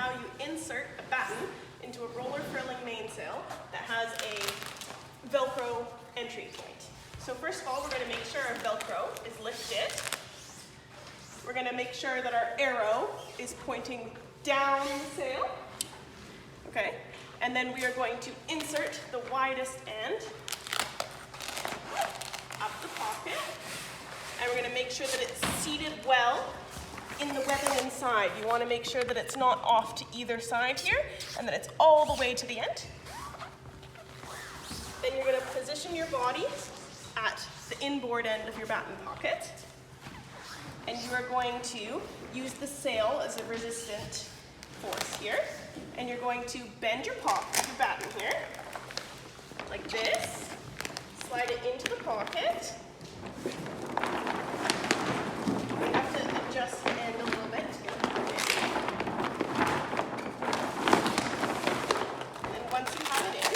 how you insert a batten into a roller furling mainsail that has a Velcro entry point. So first of all, we're going to make sure our Velcro is lifted. We're going to make sure that our arrow is pointing down the sail. Okay, and then we are going to insert the widest end up the pocket. And we're going to make sure that it's seated well in the webbing inside. You want to make sure that it's not off to either side here and that it's all the way to the end. Then you're going to position your body at the inboard end of your batten pocket. And you are going to use the sail as a resistant force here. And you're going to bend your batten here, like this. Slide it into the pocket. You have to adjust the end a little bit to get it in. And then once you have it in,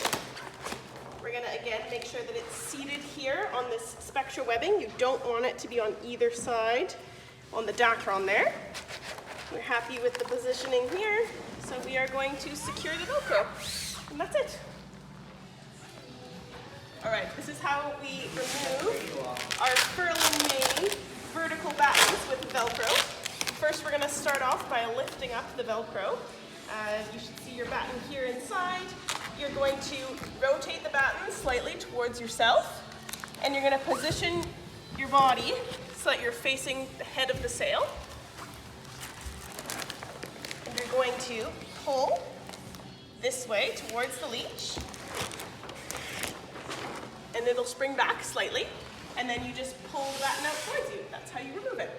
we're going to again make sure that it's seated here on this spectra webbing. You don't want it to be on either side on the dacron there. We're happy with the positioning here, so we are going to secure the Velcro. And that's it. All right, this is how we remove our Furling Main vertical battens with Velcro. First, we're going to start off by lifting up the Velcro. You should see your batten here inside. You're going to rotate the batten slightly towards yourself, and you're going to position your body so that you're facing the head of the sail. And you're going to pull this way towards the leech. And it'll spring back slightly, and then you just pull the batten out towards you. That's how you remove it.